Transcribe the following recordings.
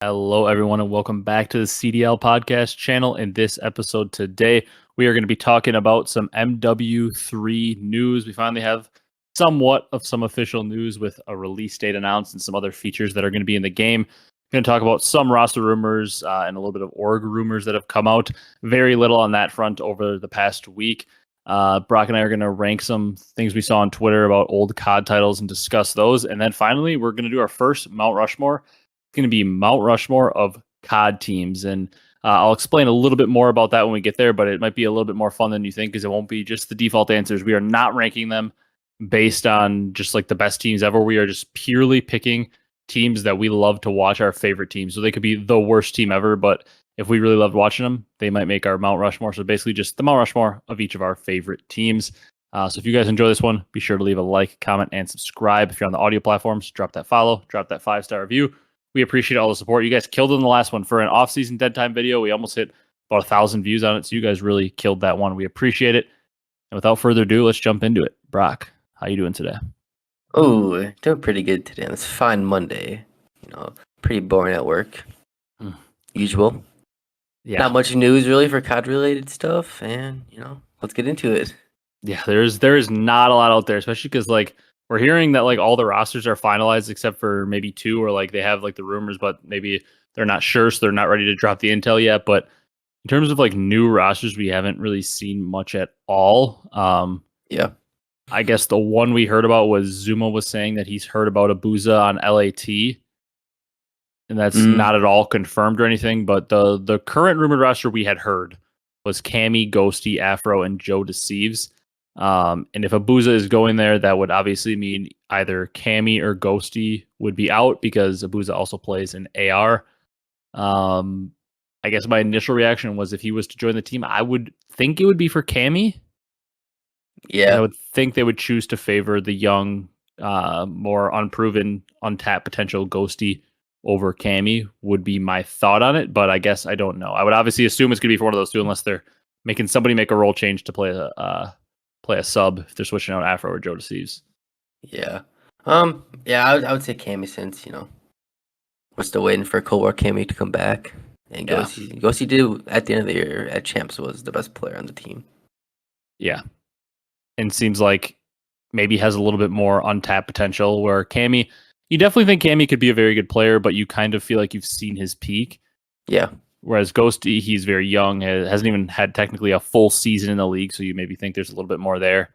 Hello, everyone, and welcome back to the CDL podcast channel. In this episode today, we are going to be talking about some MW3 news. We finally have somewhat of some official news with a release date announced and some other features that are going to be in the game. We're going to talk about some roster rumors and a little bit of org rumors that have come out. Very little on that front over the past week. Brock and I are going to rank some things we saw on Twitter about old COD titles and discuss those. And then finally, we're going to do our first Mount Rushmore. Going to be Mount Rushmore of COD teams. And I'll explain a little bit more about that when we get there, but it might be a little bit more fun than you think because it won't be just the default answers. We are not ranking them based on just like the best teams ever. We are just purely picking teams that we love to watch, our favorite teams. So they could be the worst team ever, but if we really loved watching them, they might make our Mount Rushmore. So basically just the Mount Rushmore of each of our favorite teams. So if you guys enjoy this one, be sure to leave a like, comment, and subscribe. If you're on the audio platforms, drop that follow, drop that 5-star review. We appreciate all the support. You guys killed it in the last one for an off-season dead time video. We almost hit about 1,000 views on it, so you guys really killed that one. We appreciate it. And without further ado, let's jump into it. Brock, how you doing today? Oh, doing pretty good today. It's a fine Monday. Pretty boring at work. Usual. Yeah. Not much news really for COD-related stuff, and let's get into it. Yeah, there is not a lot out there, especially because we're hearing that all the rosters are finalized except for maybe two, or they have the rumors, but maybe they're not sure, so they're not ready to drop the intel yet. But in terms of new rosters, we haven't really seen much at all. Yeah. I guess the one we heard about was Zuma was saying that he's heard about Abezy on LAT, and that's not at all confirmed or anything. But the current rumored roster we had heard was Cammy, Ghosty, Afro, and Joe Deceives. And if Abezy is going there, that would obviously mean either Cammy or Ghosty would be out because Abezy also plays in AR. I guess my initial reaction was if he was to join the team, I would think it would be for Cammy. Yeah. And I would think they would choose to favor the young, more unproven, untapped potential Ghosty over Cammy would be my thought on it. But I guess I don't know. I would obviously assume it's going to be for one of those two unless they're making somebody make a role change to play a sub if they're switching out Afro or Joe Deceives. Yeah. Yeah, I would say Cammy since, we're still waiting for Cold War Cammy to come back. And Ghosty did at the end of the year at Champs was the best player on the team. Yeah. And seems like maybe has a little bit more untapped potential where Cammy, you definitely think Cammy could be a very good player, but you kind of feel like you've seen his peak. Yeah. Whereas Ghosty, he's very young, hasn't even had technically a full season in the league, so you maybe think there's a little bit more there.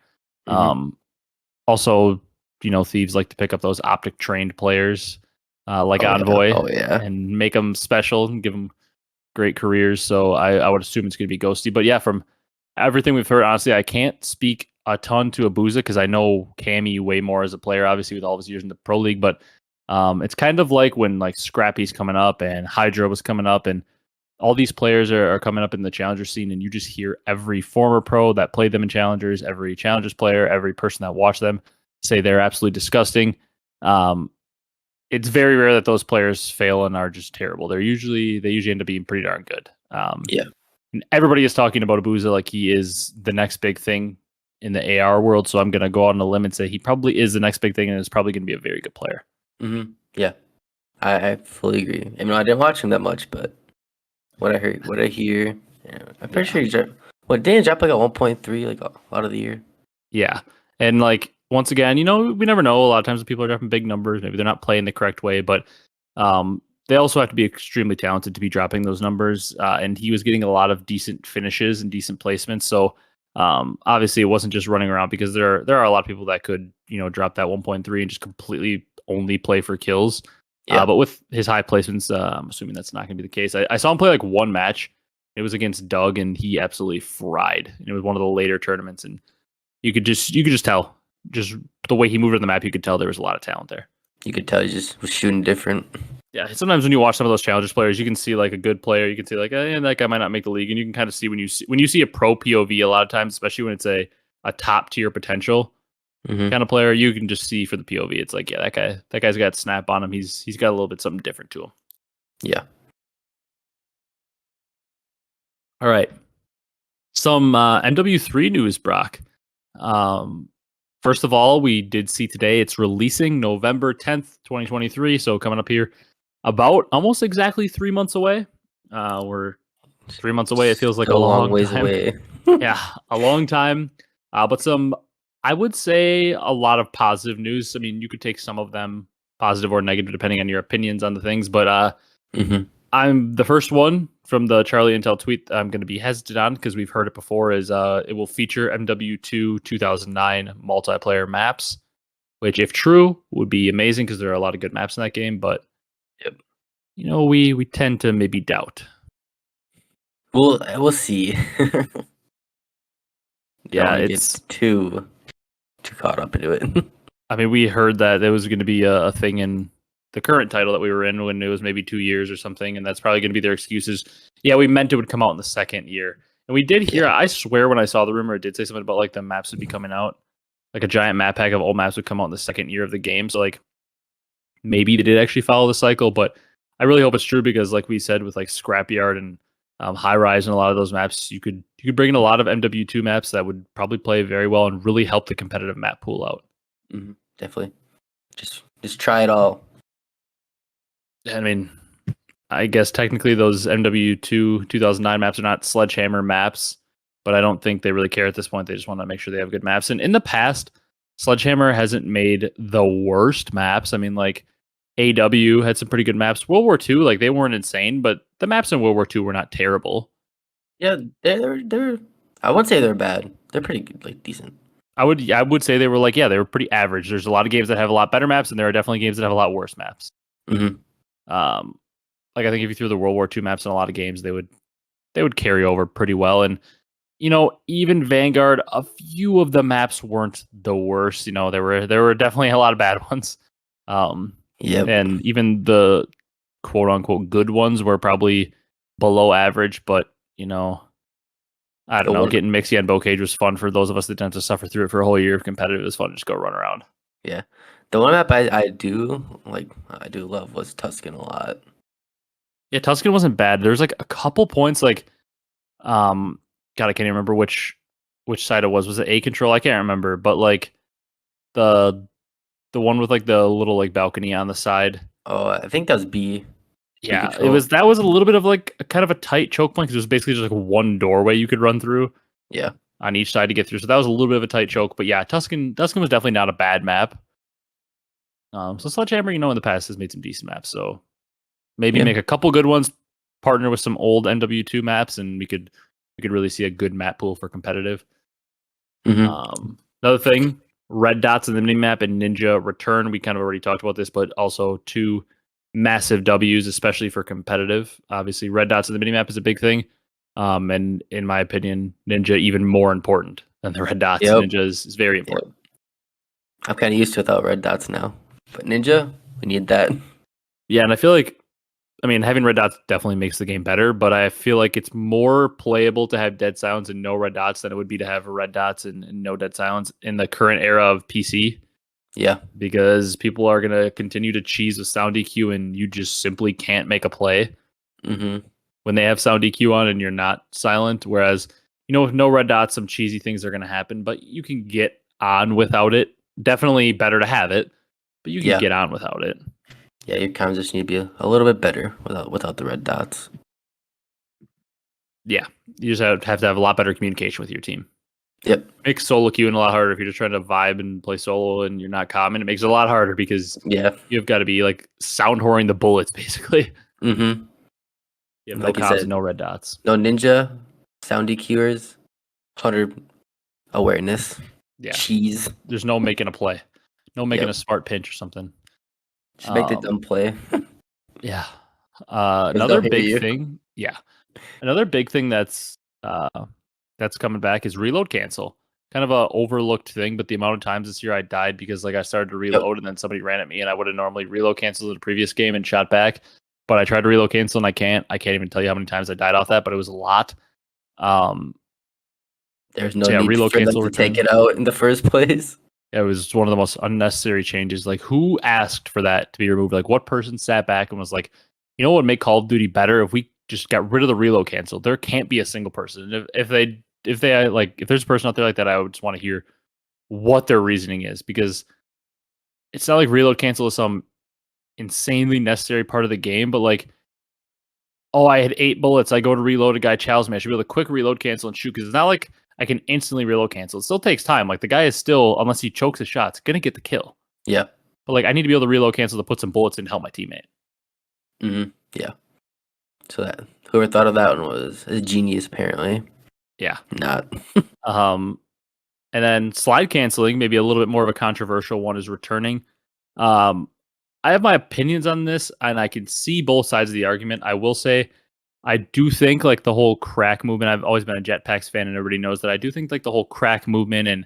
Also, Thieves like to pick up those Optic trained players like Envoy and make them special and give them great careers. So I would assume it's going to be Ghosty. But yeah, from everything we've heard, honestly, I can't speak a ton to Abezy because I know Cammy way more as a player, obviously with all of his years in the Pro League. But it's kind of like when Scrappy's coming up and Hydra was coming up and all these players are coming up in the Challenger scene, and you just hear every former pro that played them in Challengers, every Challengers player, every person that watched them say they're absolutely disgusting. It's very rare that those players fail and are just terrible. They usually end up being pretty darn good. Yeah. And everybody is talking about Abezy like he is the next big thing in the AR world, so I'm going to go out on a limb and say he probably is the next big thing and is probably going to be a very good player. Yeah. I fully agree. I mean, I didn't watch him that much, but what I hear, I'm pretty sure he dropped. Didn't he drop a 1.3 a lot of the year? Yeah, and once again, we never know. A lot of times when people are dropping big numbers, maybe they're not playing the correct way, but they also have to be extremely talented to be dropping those numbers. And he was getting a lot of decent finishes and decent placements. So obviously, it wasn't just running around because there are a lot of people that could drop that 1.3 and just completely only play for kills. Yeah. But with his high placements, I'm assuming that's not going to be the case. I saw him play one match. It was against Doug, and he absolutely fried. And it was one of the later tournaments, and you could just tell, just the way he moved on the map, you could tell there was a lot of talent there. You could tell he just was shooting different. Yeah, sometimes when you watch some of those Challengers players, you can see a good player. You can see that guy might not make the league, and you can kind of see when you see a pro POV a lot of times, especially when it's a top tier potential. Kind of player, you can just see for the POV. It's that guy's got snap on him. He's got a little bit something different to him. Yeah. All right. Some MW3 news, Brock. First of all, we did see today it's releasing November 10th, 2023. So coming up here about almost exactly 3 months away. We're 3 months away. It feels like a long ways time. away. Yeah, a long time. But some, I would say, a lot of positive news. I mean, you could take some of them positive or negative depending on your opinions on the things. But I'm the first one from the Charlie Intel tweet I'm going to be hesitant on because we've heard it before. Is it will feature MW2 2009 multiplayer maps, which, if true, would be amazing because there are a lot of good maps in that game. But Yep. we tend to maybe doubt. We'll see. Yeah, Don't it's get too caught up into it. I mean, we heard that there was going to be a thing in the current title that we were in when it was maybe 2 years or something, and that's probably going to be their excuses. Yeah, we meant it would come out in the second year, and we did hear. Yeah. I swear, when I saw the rumor, it did say something about like the maps would be coming out, like a giant map pack of old maps would come out in the second year of the game. So like maybe they did actually follow the cycle, but I really hope it's true because, like we said, with like Scrapyard and High Rise and a lot of those maps, you could bring in a lot of MW2 maps that would probably play very well and really help the competitive map pool out. Definitely. Just try it all. I mean, I guess technically those MW2 2009 maps are not Sledgehammer maps, but I don't think they really care at this point. They just want to make sure they have good maps. And in the past, Sledgehammer hasn't made the worst maps. I mean, like AW had some pretty good maps. World War II, like they weren't insane, but the maps in World War II were not terrible. Yeah, they're. I wouldn't say they're bad. They're pretty good, like decent. I would say they were like, yeah, they were pretty average. There's a lot of games that have a lot better maps, and there are definitely games that have a lot worse maps. Like I think if you threw the World War II maps in a lot of games, they would carry over pretty well. And even Vanguard, a few of the maps weren't the worst. There were definitely a lot of bad ones. Yep. And even the quote unquote good ones were probably below average. But I don't know. Getting Mixie and Bocage was fun for those of us that didn't have to suffer through it for a whole year of competitive. It was fun to just go run around. Yeah. The one map I do love was Tuscan a lot. Yeah, Tuscan wasn't bad. There's like a couple points like God, I can't even remember which side it was. Was it A control? I can't remember. But like the one with like the little like balcony on the side. Oh, I think that was B. Yeah, that was a little bit of like a kind of a tight choke point because it was basically just like one doorway you could run through. Yeah. On each side to get through. So that was a little bit of a tight choke. But yeah, Tuscan was definitely not a bad map. So Sledgehammer, in the past has made some decent maps. So maybe make a couple good ones, partner with some old MW2 maps, and we could really see a good map pool for competitive. Another thing, red dots in the mini map and Ninja return. We kind of already talked about this, but also 2 massive W's, especially for competitive. Obviously, red dots in the mini map is a big thing. And in my opinion, Ninja even more important than the red dots. Yep. Ninja is very important. Yep. I'm kind of used to without red dots now, but Ninja, we need that. Yeah, and I feel like, having red dots definitely makes the game better, but I feel like it's more playable to have dead silence and no red dots than it would be to have red dots and no dead silence in the current era of PC. Yeah. Because people are going to continue to cheese with sound EQ and you just simply can't make a play when they have sound EQ on and you're not silent. Whereas, with no red dots, some cheesy things are going to happen, but you can get on without it. Definitely better to have it, but you can get on without it. Yeah, you kind of just need to be a little bit better without the red dots. Yeah, you just have to have a lot better communication with your team. Yep. Makes solo queuing a lot harder if you're just trying to vibe and play solo and you're not common. It makes it a lot harder because you've got to be like sound whoring the bullets basically. You have no comms and no red dots. No Ninja, sound EQers, 100 awareness. Yeah. Cheese. There's no making a play. No making a smart pinch or something. Just make the dumb play. Yeah. Another big thing. Yeah. Another big thing that's coming back is reload cancel. Kind of a overlooked thing, but the amount of times this year I died because like I started to reload and then somebody ran at me and I would have normally reload canceled in the previous game and shot back. But I tried to reload cancel and I can't even tell you how many times I died off that, but it was a lot. There's no need reload for cancel them to take it out in the first place. It was one of the most unnecessary changes. Like, who asked for that to be removed? Like, what person sat back and was like, what would make Call of Duty better if we just got rid of the reload cancel? There can't be a single person. If there's a person out there like that, I would just want to hear what their reasoning is, because it's not like reload cancel is some insanely necessary part of the game, but like, oh, I had 8 bullets. I go to reload, a guy chows me. I should be able to quick reload cancel and shoot because it's not like I can instantly reload cancel. It still takes time. Like the guy is still, unless he chokes his shots, gonna get the kill. Yeah. But like I need to be able to reload cancel to put some bullets in to help my teammate. Yeah. So that whoever thought of that one was a genius, apparently. Yeah. Not. And then slide canceling, maybe a little bit more of a controversial one, is returning. I have my opinions on this, and I can see both sides of the argument. I will say, I do think like the whole crack movement. I've always been a Jetpacks fan, and everybody knows that. I do think like the whole crack movement and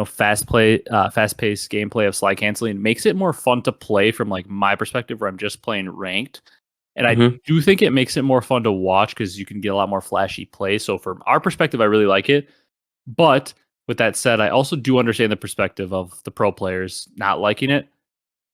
fast paced gameplay of slide canceling makes it more fun to play from like my perspective, where I'm just playing ranked. And I do think it makes it more fun to watch because you can get a lot more flashy play. So from our perspective, I really like it. But with that said, I also do understand the perspective of the pro players not liking it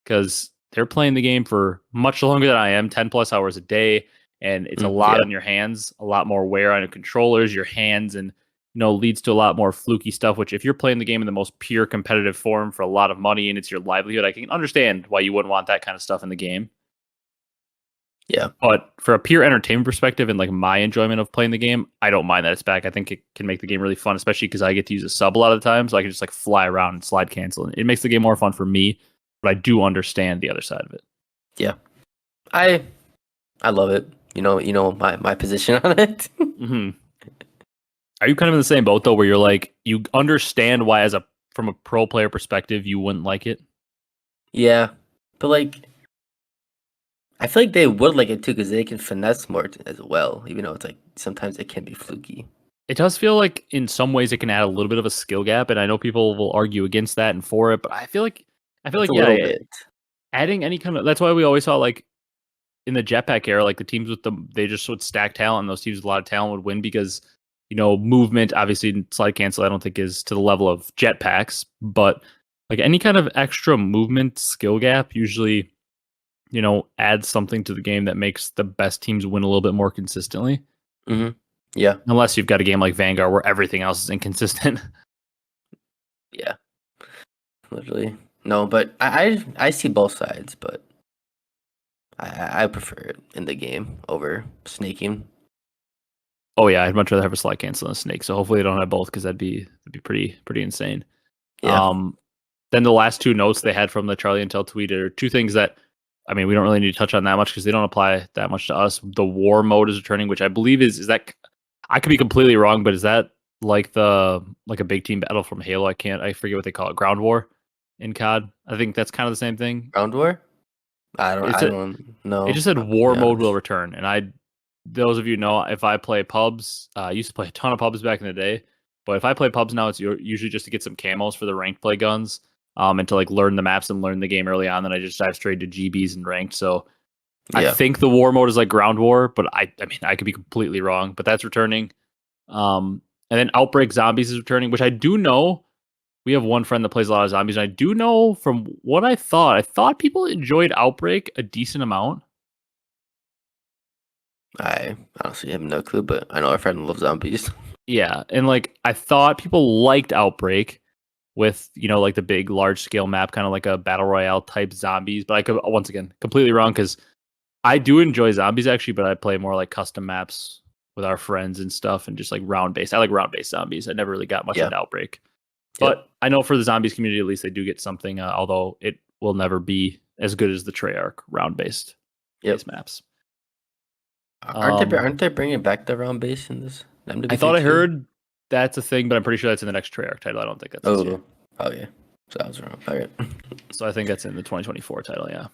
because they're playing the game for much longer than I am, 10 plus hours a day. And it's a lot on your hands, a lot more wear on your controllers, your hands, and leads to a lot more fluky stuff, which if you're playing the game in the most pure competitive form for a lot of money and it's your livelihood, I can understand why you wouldn't want that kind of stuff in the game. Yeah. But for a pure entertainment perspective and like my enjoyment of playing the game, I don't mind that it's back. I think it can make the game really fun, especially because I get to use a sub a lot of the time. So I can just like fly around and slide cancel. And it makes the game more fun for me, but I do understand the other side of it. Yeah. I love it. You know my position on it. Are you kind of in the same boat though, where you're like, you understand why from a pro player perspective, you wouldn't like it? Yeah. But like, I feel like they would like it too because they can finesse more as well, even though it's like sometimes it can be fluky. It does feel like in some ways it can add a little bit of a skill gap, and I know people will argue against that and for it, but I feel like a little bit. Adding any kind of, that's why we always saw like in the jetpack era, like the teams with they just would stack talent, and those teams with a lot of talent would win because movement, obviously slide cancel, I don't think is to the level of jetpacks, but like any kind of extra movement skill gap usually adds something to the game that makes the best teams win a little bit more consistently. Yeah. Unless you've got a game like Vanguard where everything else is inconsistent. Yeah. Literally. No, but I see both sides, but I prefer it in the game over snaking. Oh yeah, I'd much rather have a slide cancel than a snake. So hopefully they don't have both because that'd be pretty insane. Yeah. Then the last two notes they had from the Charlie Intel tweet are two things that, I mean, we don't really need to touch on that much because they don't apply that much to us. The war mode is returning, which I believe is that, I could be completely wrong, but is that like a big team battle from Halo? I forget what they call it. Ground war in COD. I think that's kind of the same thing. Ground war? I don't know. It just said war mode will return, and those of you know, if I play pubs, I used to play a ton of pubs back in the day, but if I play pubs now, it's usually just to get some camos for the ranked play guns, and to like learn the maps and learn the game early on. Then I just dive straight to GBs and ranked. So I think the war mode is like ground war, but I mean I could be completely wrong. But that's returning, and then Outbreak Zombies is returning, which I do know. We have one friend that plays a lot of zombies, and I do know from what I thought people enjoyed Outbreak a decent amount. I honestly have no clue, but I know our friend loves zombies. Yeah, and like I thought people liked Outbreak with like the big large scale map, kind of like a battle royale type zombies. But I could, once again, completely wrong because I do enjoy zombies actually, but I play more like custom maps with our friends and stuff, and just like round based. I like round based zombies. I never really got much into Outbreak, but I know for the zombies community at least they do get something. Although it will never be as good as the Treyarch round based maps. Aren't they bringing back the round base in this? I thought I heard that's a thing, but I'm pretty sure that's in the next Treyarch title. I don't think that's this year. Okay. So I was wrong. Okay. So I think that's in the 2024 title, yeah.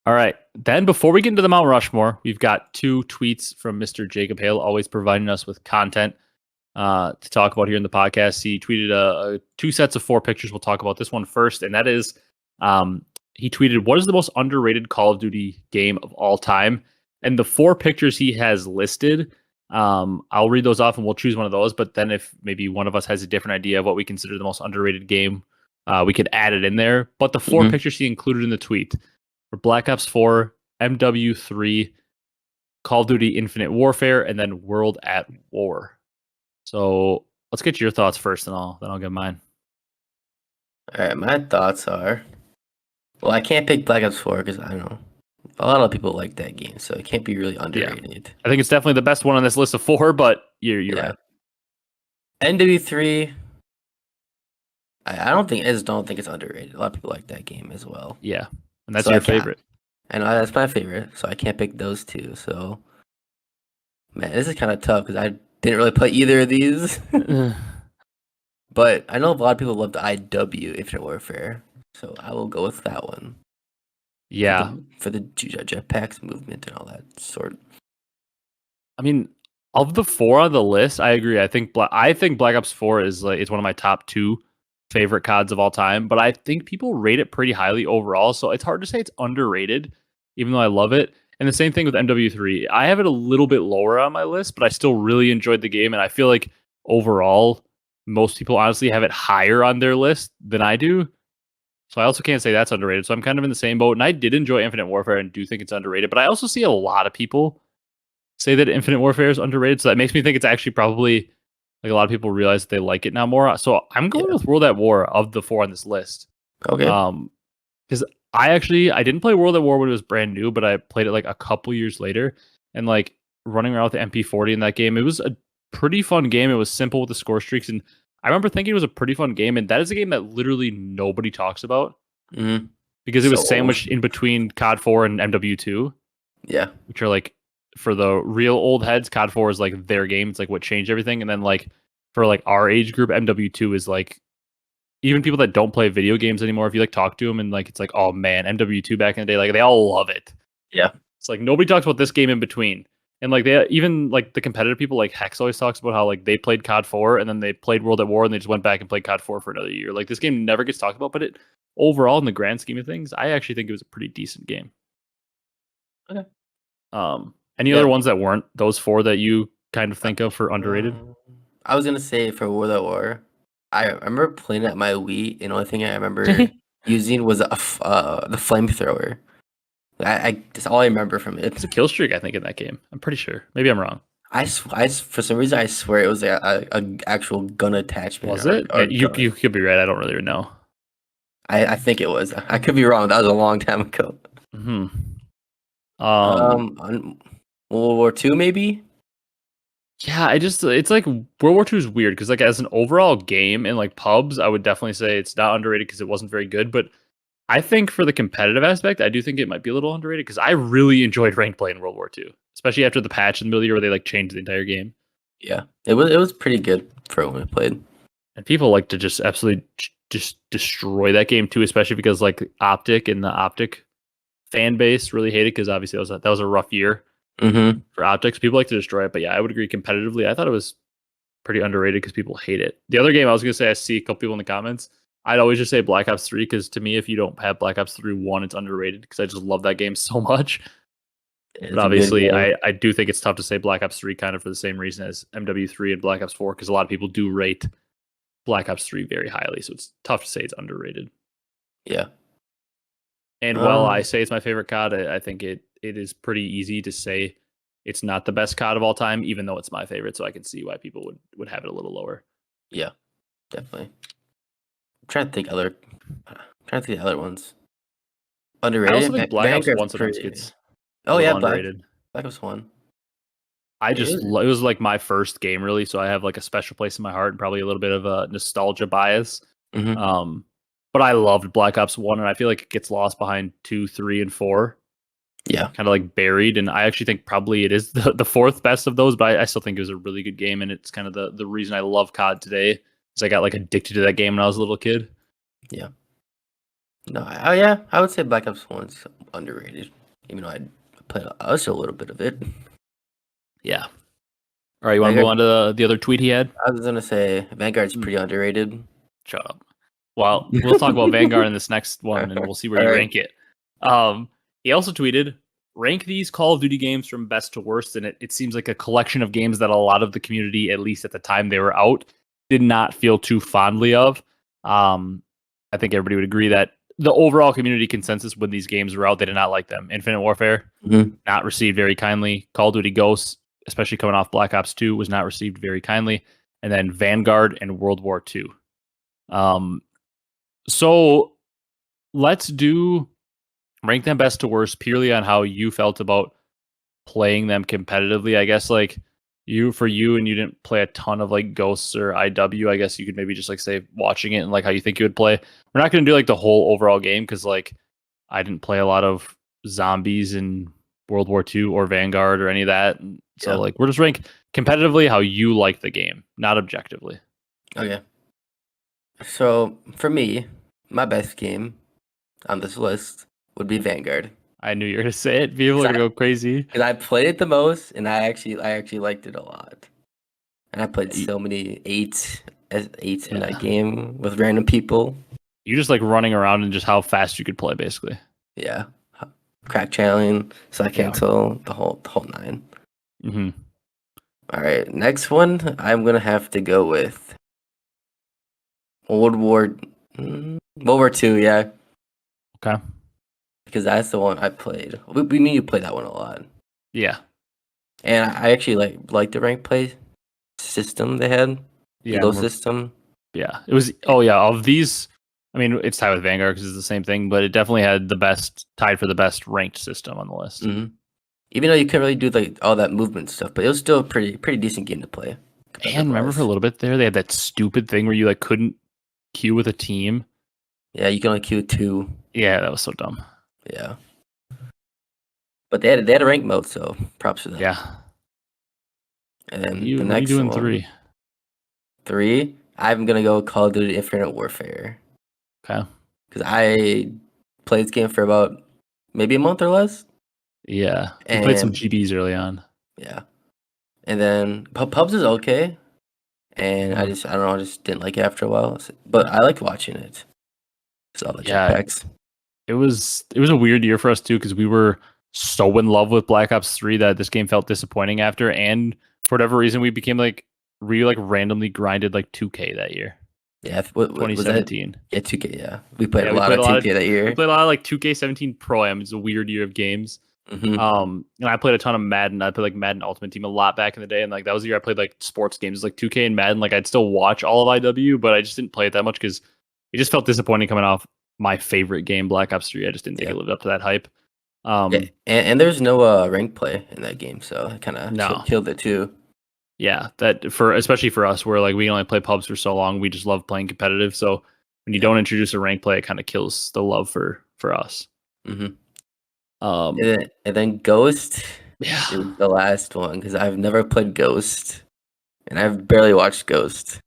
All right. Then before we get into the Mount Rushmore, we've got two tweets from Mr. Jacob Hale, always providing us with content to talk about here in the podcast. He tweeted two sets of 4 pictures. We'll talk about this one first, and that is he tweeted, "What is the most underrated Call of Duty game of all time?" And the 4 pictures he has listed, I'll read those off and we'll choose one of those. But then if maybe one of us has a different idea of what we consider the most underrated game, we could add it in there. But the 4 pictures he included in the tweet were Black Ops 4, MW3, Call of Duty Infinite Warfare, and then World at War. So let's get your thoughts first, and then I'll give mine. All right, my thoughts are Well, I can't pick Black Ops 4 because I don't know. A lot of people like that game, so it can't be really Yeah. underrated. I think it's definitely the best one on this list of 4, but you're Yeah. right. NW3, I just don't think it's underrated. A lot of people like that game as well. Yeah. And that's So I your can't. favorite. And that's my favorite, so I can't pick those two. So, man, this is kind of tough because I didn't really play either of these. But I know a lot of people love the IW Infinite Warfare, so I will go with that one Yeah. for the jetpacks movement and all that sort. I mean, of the 4 on the list, I agree. I think Black Ops 4 is like it's one of my top 2 favorite CODs of all time, but I think people rate it pretty highly overall, so it's hard to say it's underrated even though I love it. And the same thing with MW3. I have it a little bit lower on my list, but I still really enjoyed the game and I feel like overall most people honestly have it higher on their list than I do. So I also can't say that's underrated. So I'm kind of in the same boat and I did enjoy Infinite Warfare and do think it's underrated, but I also see a lot of people say that Infinite Warfare is underrated. So that makes me think it's actually probably like a lot of people realize that they like it now more. So I'm going Yeah. with World at War of the 4 on this list. Okay. Because I didn't play World at War when it was brand new, but I played it like a couple years later, and like running around with the MP40 in that game, it was a pretty fun game. It was simple with the score streaks, and I remember thinking it was a pretty fun game. And that is a game that literally nobody talks about Mm-hmm. because it So was sandwiched in between COD 4 and MW2, yeah. which are like for the real old heads, COD 4 is like their game. It's like what changed everything. And then like for like our age group, MW2 is like even people that don't play video games anymore, if you like talk to them and like it's like, oh man, MW2 back in the day, like they all love it. Yeah. It's like nobody talks about this game in between. And like they even like the competitive people like Hecz always talks about how like they played COD 4 and then they played World at War and they just went back and played COD 4 for another year. Like this game never gets talked about, but it overall in the grand scheme of things, I actually think it was a pretty decent game. Okay. Any Yeah. other ones that weren't those 4 that you kind of think of for underrated? I was gonna say for World at War, I remember playing at my Wii, and the only thing I remember using was the flamethrower. That's all I remember from it. It's a kill streak, I think, in that game. I'm pretty sure. Maybe I'm wrong. For some reason, I swear it was a actual gun attachment. Was it? You could be right. I don't really know. I think it was. I could be wrong. That was a long time ago. Hmm. On World War II, maybe. Yeah, it's like World War II is weird because like as an overall game in like pubs, I would definitely say it's not underrated because it wasn't very good. But I think for the competitive aspect, I do think it might be a little underrated because I really enjoyed ranked play in World War II, especially after the patch in the middle of the year where they like changed the entire game. Yeah, it was pretty good for when we played. And people like to just absolutely just destroy that game too, especially because like Optic and the Optic fan base really hate it because obviously that was a rough year for Optics. People like to destroy it, but yeah, I would agree competitively. I thought it was pretty underrated because people hate it. The other game I was gonna say, I see a couple people in the comments. I'd always just say Black Ops 3 because to me, if you don't have Black Ops 3 1, it's underrated because I just love that game so much. But obviously, I do think it's tough to say Black Ops 3 kind of for the same reason as MW3 and Black Ops 4 because a lot of people do rate Black Ops 3 very highly, so it's tough to say it's underrated. Yeah. And while I say it's my favorite COD, I think it is pretty easy to say it's not the best COD of all time, even though it's my favorite. So I can see why people would have it a little lower. Yeah, definitely. I'm trying to think other ones. Underrated. I also think Black Ops Vanguard's 1 sometimes pretty. gets Oh yeah, underrated. Black Ops 1. It was like my first game really, so I have like a special place in my heart and probably a little bit of a nostalgia bias. But I loved Black Ops 1 and I feel like it gets lost behind 2, 3, and 4. Yeah. Kind of like buried, and I actually think probably it is the fourth best of those, but I still think it was a really good game, and it's kind of the reason I love COD today is I got like addicted to that game when I was a little kid. Yeah. No, I would say Black Ops 1's underrated, even though I played a little bit of it. Yeah. All right, you want to move on to the other tweet he had? I was gonna say Vanguard's pretty underrated. Shut up. Well, we'll talk about Vanguard in this next one, and we'll see where you rank it. He also tweeted, rank these Call of Duty games from best to worst, and it seems like a collection of games that a lot of the community, at least at the time they were out, did not feel too fondly of. I think everybody would agree that the overall community consensus when these games were out, they did not like them. Infinite Warfare, not received very kindly. Call of Duty Ghosts, especially coming off Black Ops 2, was not received very kindly. And then Vanguard and World War II. So let's do rank them best to worst purely on how you felt about playing them competitively. I guess like for you and you didn't play a ton of like Ghosts or IW, I guess you could maybe just like say watching it and like how you think you would play. We're not going to do like the whole overall game because like I didn't play a lot of zombies in World War II or Vanguard or any of that. So like we're just rank competitively how you like the game, not objectively. Okay. So for me, my best game on this list would be Vanguard. I knew you were gonna say it. People are gonna go crazy. Because I played it the most, and I actually liked it a lot. And I played so many eights in that game with random people. You just like running around and just how fast you could play, basically. Yeah, crack channeling, side cancel, the whole 9. Mm-hmm. All right, next one I'm gonna have to go with World War II. Yeah. Okay. Because that's the one I played. We knew you played that one a lot. Yeah. And I actually like the rank play system they had. Yeah. Elo system. Yeah. It was. Oh yeah. Of these, I mean, it's tied with Vanguard because it's the same thing, but it definitely had tied for the best ranked system on the list. Mm-hmm. Even though you couldn't really do like all that movement stuff, but it was still a pretty decent game to play. And remember for a little bit there, they had that stupid thing where you like couldn't queue with a team. Yeah, you can only queue 2. Yeah, that was so dumb. Yeah. But they had a rank mode, so props to them. Yeah. And then the next what are you doing one, 3? 3? I'm gonna go Call of Duty Infinite Warfare. Okay. Because I played this game for about maybe a month or less. Yeah. We played some GBs early on. Yeah. And then Pubs is okay. And I don't know, I just didn't like it after a while. But I liked watching it. So all the jetpacks. It was a weird year for us too, because we were so in love with Black Ops 3 that this game felt disappointing after, and for whatever reason we became like randomly grinded like 2K that year. Yeah, 2017. Yeah, 2K. Yeah, we played a lot of 2K that year. We played a lot of like 2K17 Pro Am. It's a weird year of games. Mm-hmm. And I played a ton of Madden. I played like Madden Ultimate Team a lot back in the day, and like that was the year I played like sports games like 2K and Madden. Like I'd still watch all of IW, but I just didn't play it that much because it just felt disappointing coming off my favorite game, Black Ops 3. I just didn't think it lived up to that hype. And there's no rank play in that game, so it kind of killed it too. Yeah, especially for us, where like we only play pubs for so long, we just love playing competitive. So when you don't introduce a rank play, it kind of kills the love for us. Mm-hmm. And then Ghost is the last one because I've never played Ghost, and I've barely watched Ghost.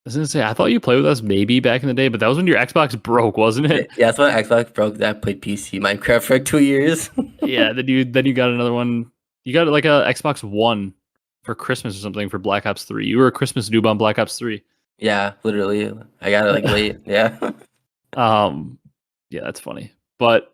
I was gonna say I thought you played with us maybe back in the day, but that was when your Xbox broke, wasn't it? Yeah, that's when Xbox broke. That I played PC Minecraft for like 2 years. Yeah, then you got another one. You got like a Xbox One for Christmas or something for Black Ops 3. You were a Christmas noob on Black Ops 3. Yeah, literally. I got it like late. Yeah. Yeah, that's funny. But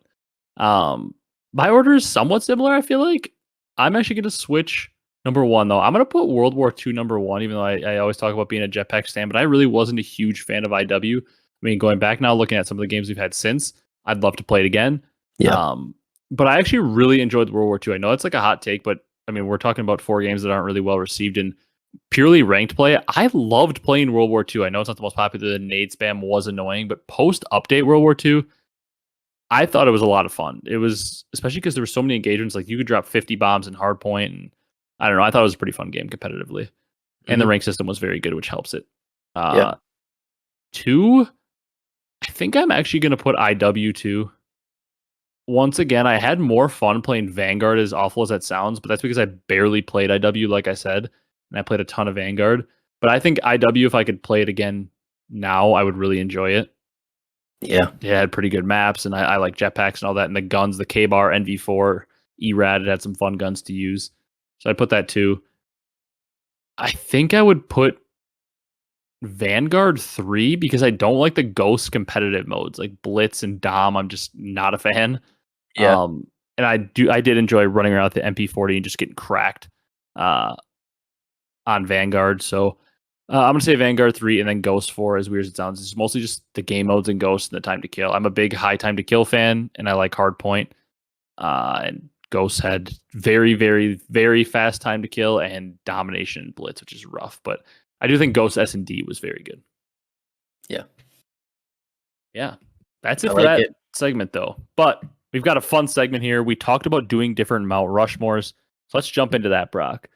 my order is somewhat similar, I feel like. I'm actually gonna switch number 1 though. I'm gonna put World War II number 1, even though I always talk about being a jetpack stan, but I really wasn't a huge fan of IW. I mean, going back now, looking at some of the games we've had since, I'd love to play it again. Yeah. But I actually really enjoyed World War II. I know it's like a hot take, but I mean, we're talking about 4 games that aren't really well received and purely ranked play. I loved playing World War II. I know it's not the most popular. The nade spam was annoying, but post update World War II, I thought it was a lot of fun. It was, especially because there were so many engagements. Like you could drop 50 bombs in hardpoint, and I don't know. I thought it was a pretty fun game competitively, and the rank system was very good, which helps it. 2, I think I'm actually going to put IW2. Once again, I had more fun playing Vanguard, as awful as that sounds, but that's because I barely played IW, like I said, and I played a ton of Vanguard. But I think IW, if I could play it again now, I would really enjoy it. Yeah. It had pretty good maps, and I like jetpacks and all that, and the guns, the K-Bar, NV4, ERAD, it had some fun guns to use. So I put that too. I think I would put Vanguard 3 because I don't like the Ghost competitive modes, like Blitz and Dom. I'm just not a fan. Yeah. And I did enjoy running around with the MP40 and just getting cracked on Vanguard. So I'm gonna say Vanguard 3 and then Ghost 4. As weird as it sounds, it's mostly just the game modes and Ghost and the time to kill. I'm a big high time to kill fan, and I like hardpoint. And Ghost had very, very, very fast time to kill and domination and Blitz, which is rough. But I do think Ghost S&D was very good. Yeah. Yeah. That's it for that segment, though. But we've got a fun segment here. We talked about doing different Mount Rushmores, so let's jump into that, Brock.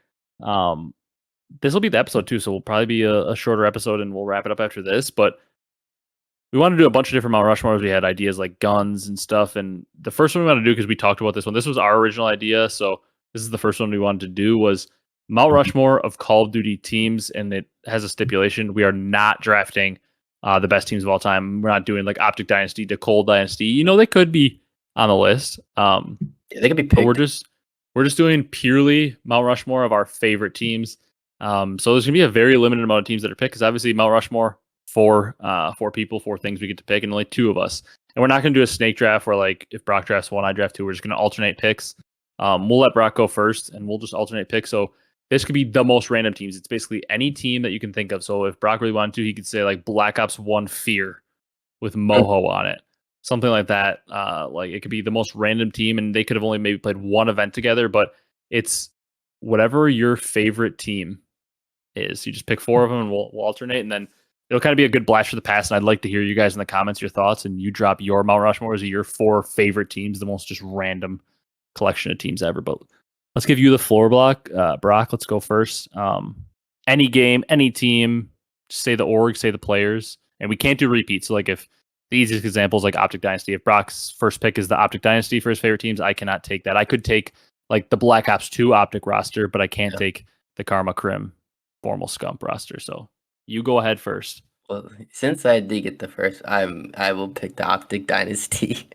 This will be the episode too, so we'll probably be a shorter episode, and we'll wrap it up after this. But we want to do a bunch of different Mount Rushmores. We had ideas like guns and stuff, and the first one we want to do, because we talked about this one. This was our original idea, so this is the first one we wanted to do, was Mount Rushmore of Call of Duty teams, and it has a stipulation: we are not drafting the best teams of all time. We're not doing like Optic Dynasty, Decol Dynasty. They could be on the list. Yeah, they could be picked. But we're just doing purely Mount Rushmore of our favorite teams. So there's gonna be a very limited amount of teams that are picked, because obviously Mount Rushmore, four people, four things we get to pick, and only two of us. And we're not gonna do a snake draft where, like, if Brock drafts one, I draft two. We're just gonna alternate picks. We'll let Brock go first, and we'll just alternate picks. So this could be the most random teams. It's basically any team that you can think of. So if Brock really wanted to, he could say like Black Ops 1 Fear with Moho on it. Something like that. Like, it could be the most random team, and they could have only maybe played one event together, but it's whatever your favorite team is. You just pick four of them, and we'll alternate, and then it'll kind of be a good blast for the past. And I'd like to hear you guys in the comments, your thoughts, and you drop your Mount Rushmores of your four favorite teams, the most just random collection of teams ever. But let's give you the floor block. Brock, let's go first. Any game, any team, just say the org, say the players, and we can't do repeats. So, like, if the easiest example is like Optic Dynasty, if Brock's first pick is the Optic Dynasty for his favorite teams, I cannot take that. I could take like the Black Ops 2 Optic roster, but I can't take the Karma Crim formal Scump roster. So you go ahead first. Well, since I did get the first, I will pick the Optic Dynasty.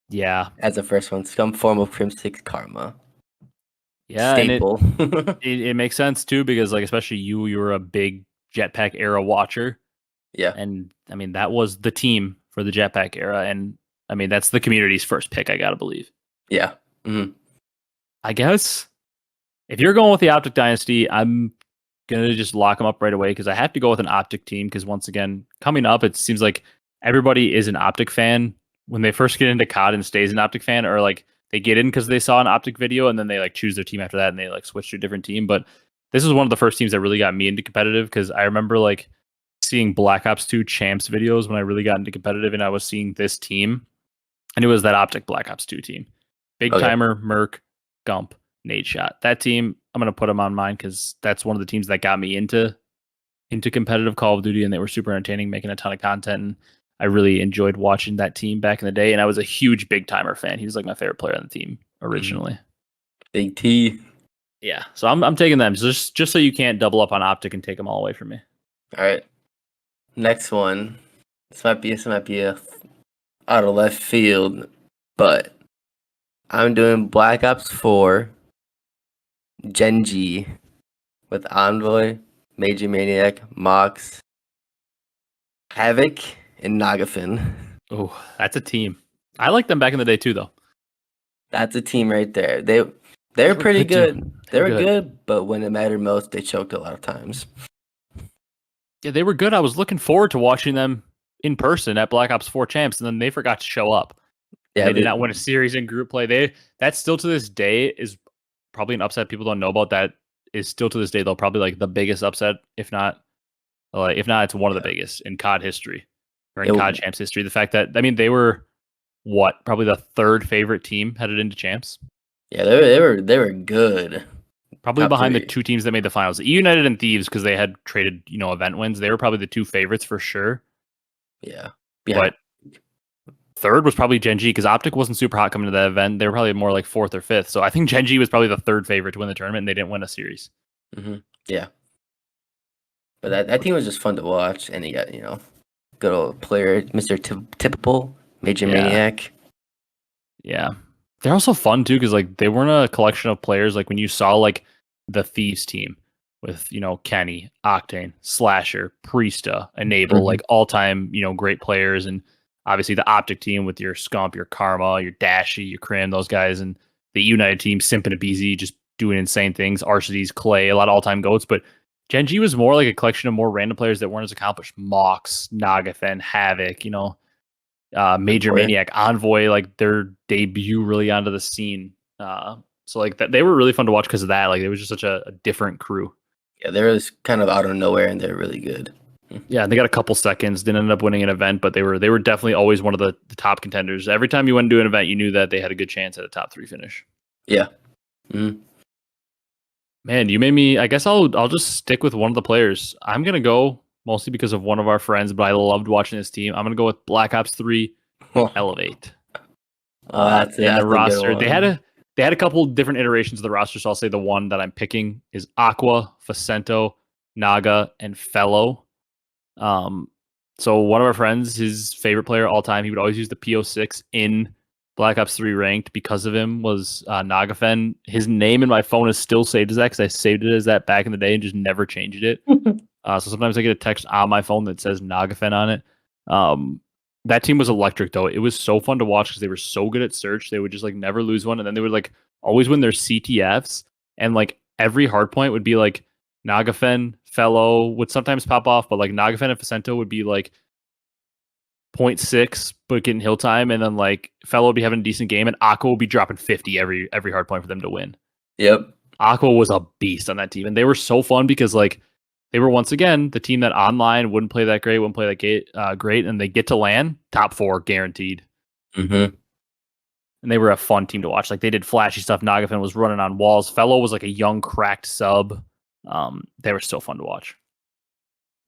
Yeah. As the first one, Scump formal Crim 6 Karma. Yeah, staple. And it makes sense too, because like, especially you were a big Jetpack era watcher. Yeah. And I mean, that was the team for the Jetpack era. And I mean, that's the community's first pick, I gotta believe. Yeah. Mm-hmm. I guess if you're going with the Optic Dynasty, I'm gonna just lock them up right away, because I have to go with an Optic team, because once again, coming up, it seems like everybody is an Optic fan when they first get into COD and stays an Optic fan, or like they get in because they saw an Optic video and then they like choose their team after that and they like switch to a different team. But this was one of the first teams that really got me into competitive, because I remember like seeing Black Ops 2 champs videos when I really got into competitive, and I was seeing this team, and it was that Optic Black Ops 2 team. Big Timer, Merc, Gump, Nade Shot. That team, I'm going to put them on mine, because that's one of the teams that got me into competitive Call of Duty, and they were super entertaining, making a ton of content, and I really enjoyed watching that team back in the day, and I was a huge Big Timer fan. He was like my favorite player on the team originally. Big T. Yeah, so I'm taking them, just so you can't double up on Optic and take them all away from me. All right. Next one. This might be a out of left field, but I'm doing Black Ops 4 Genji with Envoy, Major Maniac, Mox, Havoc, and Nagafin. Oh, that's a team. I liked them back in the day too, though. That's a team right there. They're pretty good. They were good, but when it mattered most, they choked a lot of times. Yeah, they were good. I was looking forward to watching them in person at Black Ops 4 Champs, and then they forgot to show up. Yeah, they did not win a series in group play. That still to this day is probably an upset people don't know about. That is still to this day, though, probably like the biggest upset, if not, it's one of the biggest in COD history, or in COD Champs history. The fact that, I mean, they were probably the third favorite team headed into Champs. Yeah, they were good. Probably behind the two teams that made the finals, United and Thieves, because they had traded, event wins. They were probably the two favorites for sure. Yeah. But third was probably Genji, because Optic wasn't super hot coming to that event. They were probably more like fourth or fifth. So I think Genji was probably the third favorite to win the tournament, and they didn't win a series. Mm-hmm. Yeah. But that team was just fun to watch, and you got, good old player, Mr. Typical, Major Maniac. Yeah. They're also fun too, because like they weren't a collection of players. Like when you saw like the Thieves team with, Kenny, Octane, Slasher, Priesta, Enable, like all-time, great players, and obviously the Optic team with your Scump, your Karma, your Dashy, your Crim, those guys, and the United team, Simp and Abezy, just doing insane things. Arcitys, Clay, a lot of all-time goats, but Genji was more like a collection of more random players that weren't as accomplished. Mox, Nagafen, Havoc, Major Maniac, Envoy, like their debut really onto the scene. So like that, they were really fun to watch because of that. Like it was just such a different crew. Yeah, they were kind of out of nowhere, and they're really good. Yeah, they got a couple seconds, didn't end up winning an event, but they were definitely always one of the top contenders. Every time you went to an event, you knew that they had a good chance at a top 3 finish. Yeah. Mm-hmm. Man, you made me. I guess I'll just stick with one of the players. I'm gonna go mostly because of one of our friends, but I loved watching this team. I'm gonna go with Black Ops 3 Elevate. That's And the a good roster, one. they had a couple different iterations of the roster. So I'll say the one that I'm picking is Aqua, Facento, Naga, and Fellow. So one of our friends, his favorite player all time, he would always use the PO6 in Black Ops 3 ranked because of him was Nagafen. His name in my phone is still saved as that because I saved it as that back in the day and just never changed it. So sometimes I get a text on my phone that says Nagafen on it. That team was electric though. It was so fun to watch because they were so good at search. They would just like never lose one, and then they would like always win their CTFs. And like every hard point would be like Nagafen, Fellow would sometimes pop off, but like Nagafen and Facento would be like 0.6 but getting hill time, and then like Fellow would be having a decent game, and Aqua would be dropping 50 every hard point for them to win. Yep. Aqua was a beast on that team, and they were so fun because like they were once again the team that online wouldn't play that great, great, and they get to LAN top 4 guaranteed. Mm-hmm. And they were a fun team to watch. Like they did flashy stuff. Nagafen was running on walls. Fellow was like a young cracked sub. They were so fun to watch.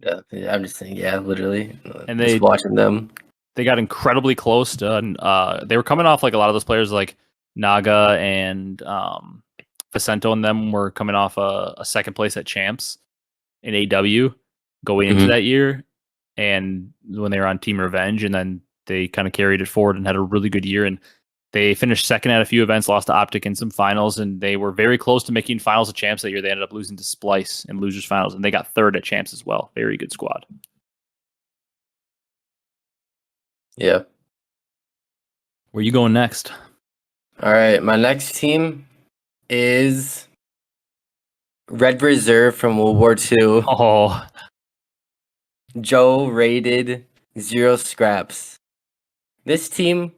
Yeah, I'm just saying, yeah, literally. And just watching them. They got incredibly close to they were coming off like a lot of those players like Naga and Facento and them were coming off a second place at champs in AW going into that year, and when they were on Team Revenge, and then they kind of carried it forward and had a really good year, and they finished second at a few events, lost to Optic in some finals, and they were very close to making finals of champs that year. They ended up losing to Splice in losers finals, and they got third at champs as well. Very good squad. Yeah. Where you going next? All right, my next team is Red Reserve from World War II. Oh, Joe rated 0 scraps. This team,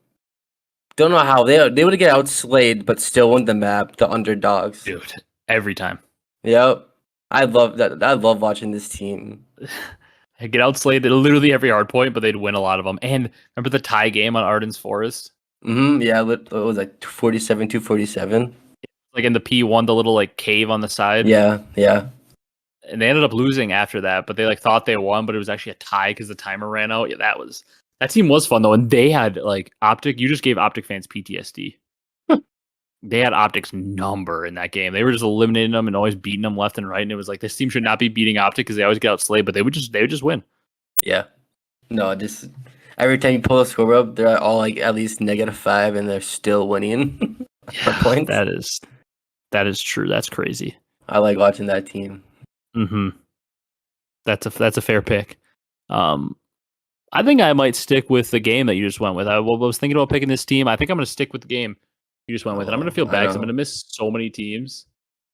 don't know how they would get outslayed, but still won the map. The underdogs, dude, every time. Yep, I love that. I love watching this team. They get outslayed at literally every hard point, but they'd win a lot of them. And remember the tie game on Arden's Forest? Yeah, it was like 47-47. Like in the P1, the little like cave on the side. Yeah. And they ended up losing after that, but they like thought they won, but it was actually a tie because the timer ran out. Yeah, that team was fun though, and they had like Optic. You just gave Optic fans PTSD. They had Optic's number in that game. They were just eliminating them and always beating them left and right. And it was like this team should not be beating Optic because they always get outslayed, but they would just win. Yeah. No, just every time you pull a score up, they're all like at least -5, and they're still winning points. That is true. That's crazy. I like watching that team. That's a fair pick. I think I might stick with the game that you just went with. I was thinking about picking this team. I think I'm going to stick with the game you just went with, and I'm going to feel bad because I'm going to miss so many teams.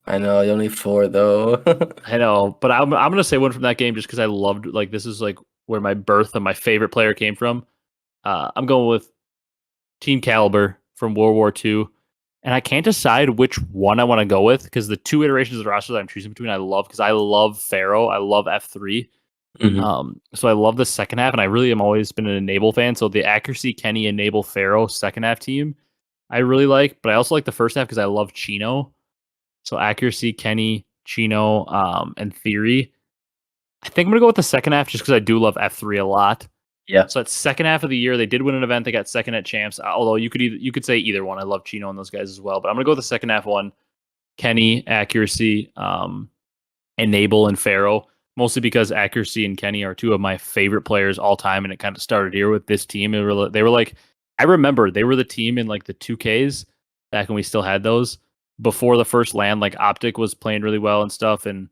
I know, you only 4 though. I know, but I'm going to say one from that game just because I loved, like, this is like where my birth of my favorite player came from. I'm going with Team Caliber from World War II, and I can't decide which one I want to go with because the 2 iterations of the roster that I'm choosing between I love, because I love Pharaoh, I love F3. So I love the second half, and I really am always been an Enable fan. So the Accuracy, Kenny, Enable, Pharaoh second half team I really like, but I also like the first half because I love Chino. So Accuracy, Kenny, Chino, and Theory. I think I'm gonna go with the second half just because I do love F3 a lot. Yeah. So that second half of the year, they did win an event. They got second at champs. Although you could say either one. I love Chino and those guys as well, but I'm gonna go with the second half one. Kenny, Accuracy, Enable, and Pharaoh. Mostly because Accuracy and Kenny are 2 of my favorite players all time, and it kind of started here with this team. They were like, I remember they were the team in like the 2Ks back when we still had those before the first LAN. Like Optic was playing really well and stuff, and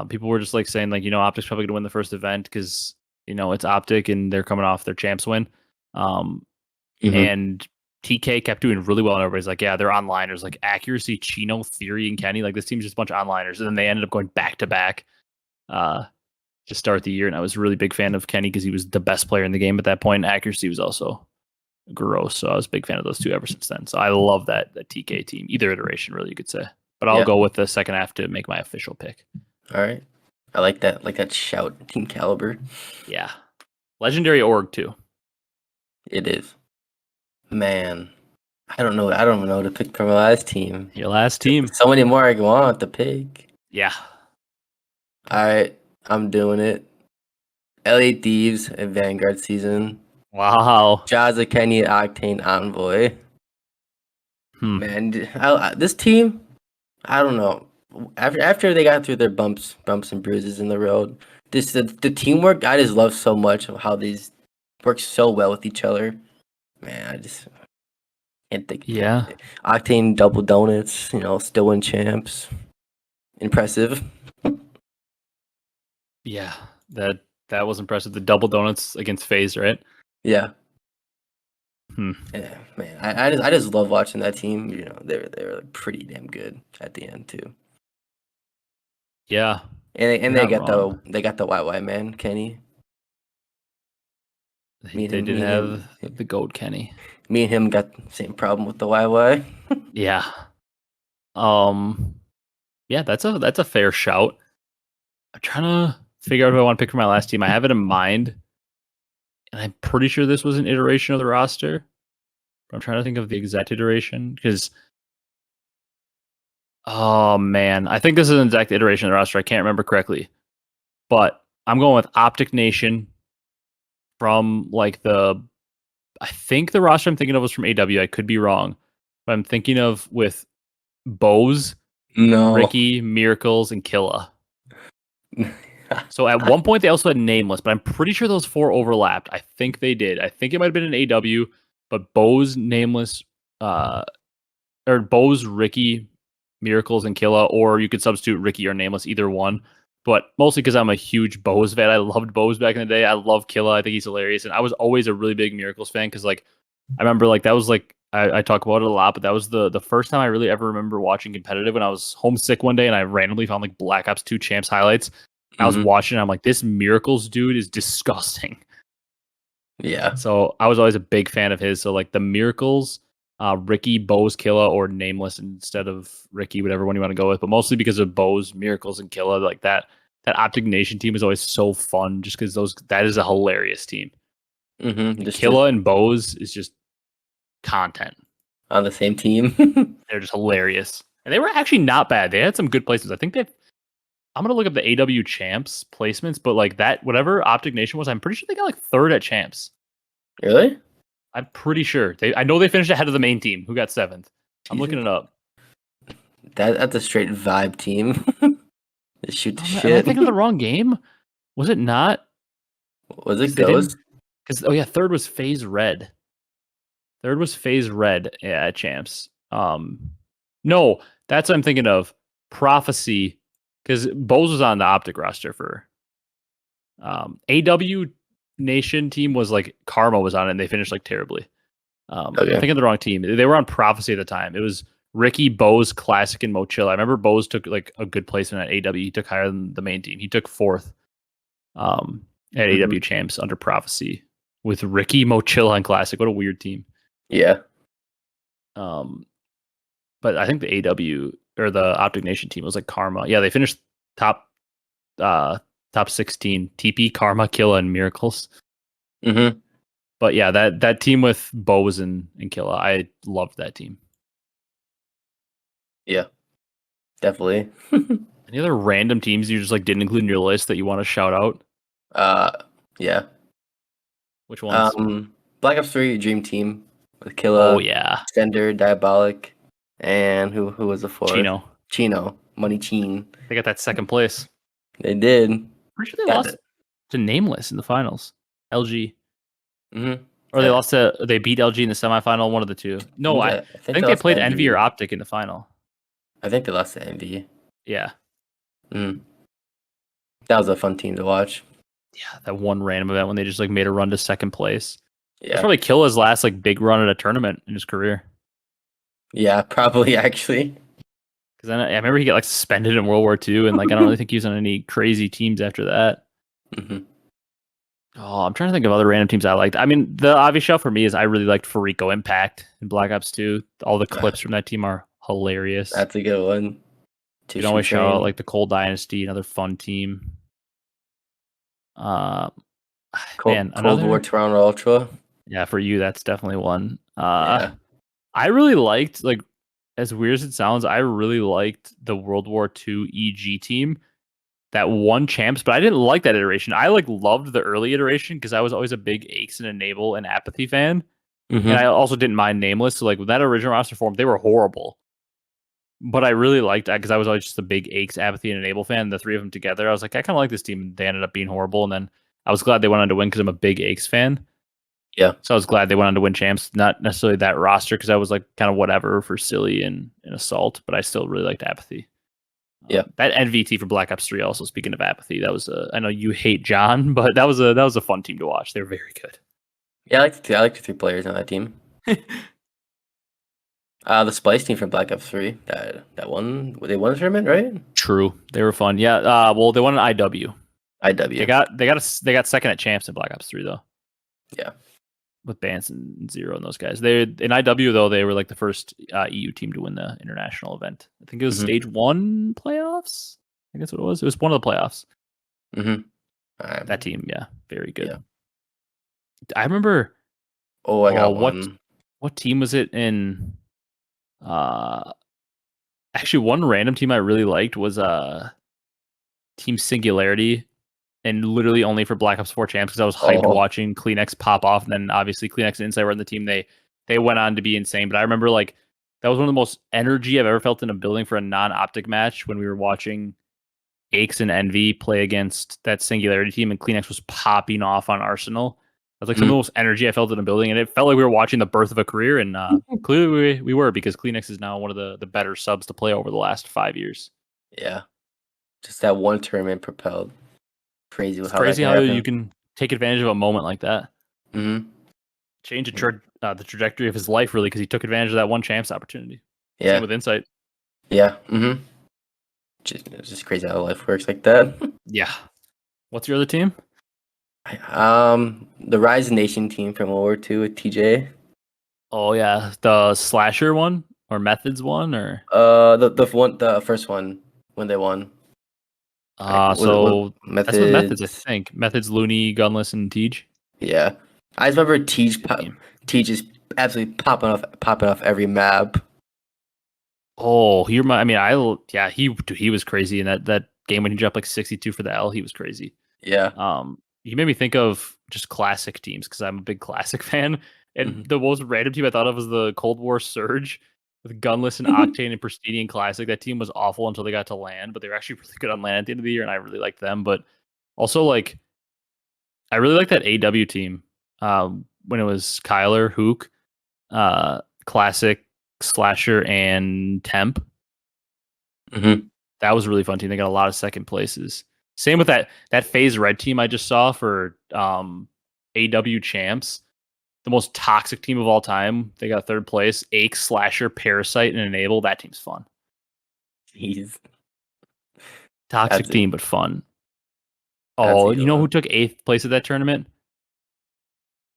people were just like saying like, Optic's probably gonna win the first event because it's Optic and they're coming off their champs win. And TK kept doing really well, and everybody's like, yeah, they're onliners. Like Accuracy, Chino, Theory, and Kenny. Like this team's just a bunch of onliners, and then they ended up going back to back. To start the year, and I was a really big fan of Kenny because he was the best player in the game at that point. Accuracy was also gross, so I was a big fan of those 2 ever since then. So I love that TK team, either iteration, really, you could say. But I'll go with the second half to make my official pick. All right. I like that shout, Team Caliber. Yeah. Legendary org too. It is. Man, I don't know. I don't know to pick from my last team. Your last team. So many more I want to pick. Yeah. All right, I'm doing it. LA Thieves and Vanguard season. Wow. Jazza Kenny Octane Envoy. Hmm. Man, this team, I don't know. After they got through their bumps and bruises in the road, the teamwork I just love so much of how these work so well with each other. Man, I just can't think. Yeah. Octane double donuts, still win champs. Impressive. Yeah. That was impressive. The double donuts against Faze, right? Yeah. Hmm. Yeah, man. I just love watching that team. They were pretty damn good at the end too. Yeah. And You're not wrong. they got the YY man, Kenny. They did have the GOAT Kenny. Me and him got the same problem with the YY. Yeah. Yeah, that's a fair shout. I'm trying to figure out who I want to pick for my last team. I have it in mind. And I'm pretty sure this was an iteration of the roster. But I'm trying to think of the exact iteration because oh man, I think this is an exact iteration of the roster. I can't remember correctly. But I'm going with Optic Nation from I think the roster I'm thinking of was from AW. I could be wrong. But I'm thinking of with Bows, No. Ricky, Miracles, and Killa. So at one point they also had Nameless, but I'm pretty sure those four overlapped. I think they did. I think it might have been an AW, but Bows, Nameless, or Bows, Ricky, Miracles, and Killa, or you could substitute Ricky or Nameless, either one. But mostly because I'm a huge Bows fan. I loved Bows back in the day. I love Killa. I think he's hilarious. And I was always a really big Miracles fan because I remember that was I talk about it a lot, but that was the first time I really ever remember watching competitive when I was homesick one day and I randomly found Black Ops 2 Champs highlights. I was watching and I'm like, this Miracles dude is disgusting. Yeah. So I was always a big fan of his. So the Miracles, Ricky, Bows, Killa, or Nameless instead of Ricky, whatever one you want to go with, but mostly because of Bows, Miracles, and Killa, that Optic Nation team is always so fun just because that is a hilarious team. Killa and Bows is just content. On the same team. They're just hilarious. And they were actually not bad. They had some good placements. I think I'm gonna look up the AW champs placements, but that whatever Optic Nation was, I'm pretty sure they got third at champs. Really? I'm pretty sure. I know they finished ahead of the main team, who got seventh. I'm looking it up. That's a straight vibe team. They shoot the shit. Am I thinking of the wrong game? Was it not? Was it Ghost? Because third was Faze Red. Third was Faze Red at champs. No, that's what I'm thinking of. Prophecy, because Bows was on the Optic roster for AW Nation team was Karma was on it and they finished terribly. I'm thinking of the wrong team. They were on Prophecy at the time. It was Ricky, Bows, Classic, and Mochilla. I remember Bows took a good placement at AW. He took higher than the main team. He took fourth at AW champs under Prophecy with Ricky, Mochilla, and Classic. What a weird team. Yeah. But I think the AW or the Optic Nation team was Karma. Yeah, they finished top 16. TP, Karma, Killa, and Miracles. But yeah, that team with Bows and Killa, I loved that team. Yeah, definitely. Any other random teams you just didn't include in your list that you want to shout out? Yeah. Which ones? Black Ops 3 Dream Team with Killa. Oh yeah. Extender, Diabolic, and who was the fourth? Chino, Money Cheen. They got that second place. They did. Pretty sure they lost to Nameless in the finals. LG. Or they beat LG in the semifinal, one of the two. No, I think they played Envy or Optic in the final. I think they lost to Envy. Yeah. That was a fun team to watch. Yeah, that one random event when they just made a run to second place. Yeah. That's probably Killa's last big run at a tournament in his career. Yeah, probably actually. Because I remember he got suspended in World War II, and I don't really think he was on any crazy teams after that. Oh, I'm trying to think of other random teams I liked. I mean, the obvious shout for me is I really liked Farico Impact in Black Ops 2. All the clips from that team are hilarious. That's a good one. You can always shout out the Cold Dynasty, another fun team. Uh, man, Cold War another. Toronto Ultra. Yeah, for you, that's definitely one. Yeah. I really liked, like, as weird as it sounds, I really liked the World War II EG team that won champs, but I didn't like that iteration. I like loved the early iteration because I was always a big Aches and Enable and Apathy fan, and I Mm-hmm. also didn't mind Nameless. So like when that original roster formed, they were horrible, but I really liked that because I was always just a big Aches, Apathy, and Enable fan. The three of them together, I was like, I kind of like this team. And they ended up being horrible, and then I was glad they went on to win because I'm a big Aches fan. Yeah. So I was glad they went on to win champs. Not necessarily that roster because I was like kind of whatever for Silly and Assault, but I still really liked Apathy. Yeah. That NVT for Black Ops 3 also, speaking of Apathy, that was I know you hate John, but that was a fun team to watch. They were very good. Yeah, I like the three players on that team. The Splice team from Black Ops 3 that won. They won the tournament, right? True. They were fun. Yeah. Well, they won an IW. They IW. got second at champs in Black Ops 3 though. Yeah. With Bance and Zero and those guys. They in IW though, they were like the first EU team to win the international event. I think it was stage 1 playoffs. I think that's what it was. It was one of the playoffs. That team, yeah, very good. Yeah. I remember. Oh, I got one. What team was it in? Actually, one random team I really liked was Team Singularity, and literally only for Black Ops 4 champs because I was hyped watching Kleenex pop off, and then obviously Kleenex and Insight were in the team. They went on to be insane, but I remember like that was one of the most energy I've ever felt in a building for a non-Optic match when we were watching Aches and Envy play against that Singularity team, and Kleenex was popping off on Arsenal. That's like some of the most energy I felt in a building, and it felt like we were watching the birth of a career. And clearly we were because Kleenex is now one of the better subs to play over the last 5 years. Yeah, just that one tournament propelled. Crazy. It's crazy how you can take advantage of a moment like that. Mm-hmm. Change the trajectory of his life really because he took advantage of that one champs opportunity. Yeah. Same with Insight. Yeah. Mm-hmm. It's just crazy how life works like that. Yeah. What's your other team? The Rise Nation team from World War II with TJ. Oh yeah, the Slasher one or Methods one or the first one when they won. So Methods. That's what Methods, I think. Methods, Looney, Gunless, and Tej. Yeah, I just remember Tej is absolutely popping off every map. Oh, he was crazy in that game when he dropped like 62 for the L. He was crazy. Yeah. You made me think of just classic teams because I'm a big classic fan. And the most random team I thought of was the Cold War Surge with Gunless and Octane and Prestigian Classic. That team was awful until they got to land, but they were actually really good on land at the end of the year, and I really liked them. But also, like, I really like that AW team when it was Kyler, Hook, Classic, Slasher, and Temp. That was a really fun team. They got a lot of second places. Same with that Faze Red team I just saw for AW champs. The most toxic team of all time. They got third place. Ache, Slasher, Parasite, and Enable. That team's fun. Jeez. Toxic team, but fun. Oh, you know who took 8th place at that tournament?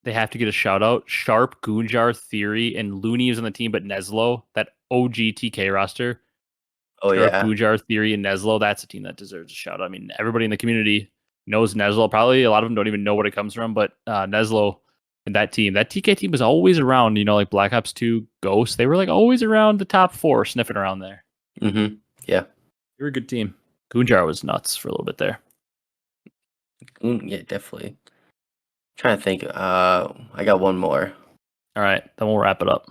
They have to get a shout out. Sharp, Goonjar, Theory, and Looney is on the team, but Neslo, that OG TK roster. Oh, Sharp, yeah. Goonjar, Theory, and Neslo. That's a team that deserves a shout out. I mean, everybody in the community knows Neslo. Probably a lot of them don't even know where it comes from, but Neslo and that TK team was always around, like Black Ops 2 Ghost. They were like always around the top 4, sniffing around there. Mm-hmm. Yeah. They were a good team. Goonjar was nuts for a little bit there. Yeah, definitely. Trying to think. I got one more. All right, then we'll wrap it up.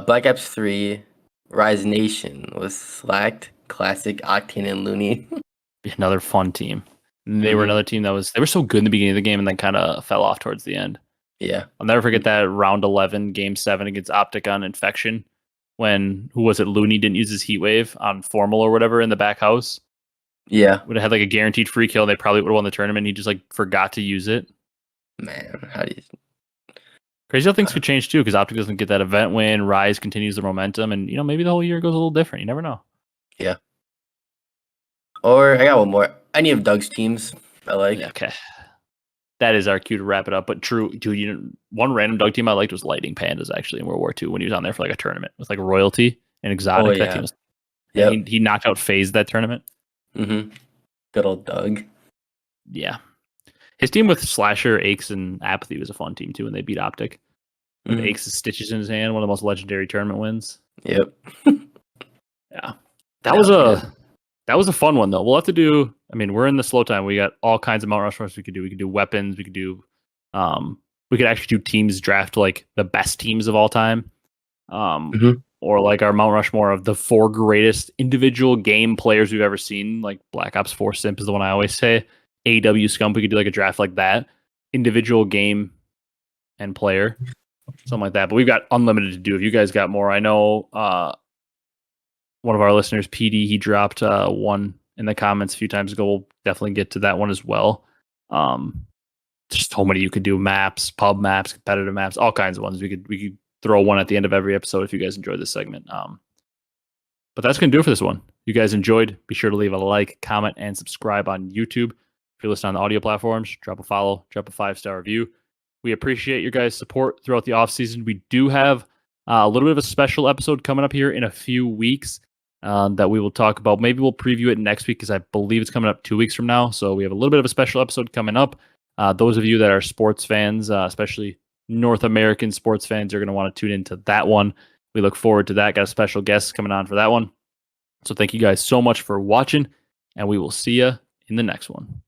Black Ops 3 Rise Nation was Slacked, Classic, Octane, and Looney. Another fun team. They were another team they were so good in the beginning of the game and then kind of fell off towards the end. Yeah. I'll never forget that round 11, game 7 against Optic on Infection when, who was it, Looney didn't use his heat wave on Formal or whatever in the back house. Yeah. Would have had like a guaranteed free kill. They probably would have won the tournament. He just like forgot to use it. Man, how do you... Crazy how things could change too, because Optic doesn't get that event win. Rise continues the momentum, and maybe the whole year goes a little different. You never know. Yeah. Or I got one more. Any of Doug's teams I like. Yeah, okay. That is our cue to wrap it up. But true, dude, one random Doug team I liked was Lighting Pandas actually in World War II when he was on there for like a tournament with like Royalty and Exotic. Oh, yeah. That team was, he knocked out Faze that tournament. Good old Doug. Yeah. His team with Slasher, Hecz, and Apathy was a fun team too when they beat Optic. With Hecz' stitches in his hand, one of the most legendary tournament wins. Yep. Yeah. That was a fun one though. We'll have to do, I mean, we're in the slow time. We got all kinds of Mount Rushmores we could do. We could do weapons, we could do we could actually do teams draft like the best teams of all time. Or like our Mount Rushmore of the 4 greatest individual game players we've ever seen. Like Black Ops 4 Simp is the one I always say. AW Scump, we could do like a draft like that. Individual game and player. Something like that. But we've got unlimited to do. If you guys got more, I know one of our listeners, PD, he dropped one in the comments a few times ago. We'll definitely get to that one as well. There's so many you could do: maps, pub maps, competitive maps, all kinds of ones. We could throw one at the end of every episode if you guys enjoyed this segment. But that's gonna do it for this one. If you guys enjoyed, be sure to leave a like, comment, and subscribe on YouTube. If you're listening on the audio platforms, drop a follow, drop a 5-star review. We appreciate your guys' support throughout the off season. We do have a little bit of a special episode coming up here in a few weeks that we will talk about. Maybe we'll preview it next week because I believe it's coming up 2 weeks from now. So we have a little bit of a special episode coming up. Those of you that are sports fans, especially North American sports fans, are going to want to tune into that one. We look forward to that. Got a special guest coming on for that one. So thank you guys so much for watching, and we will see you in the next one.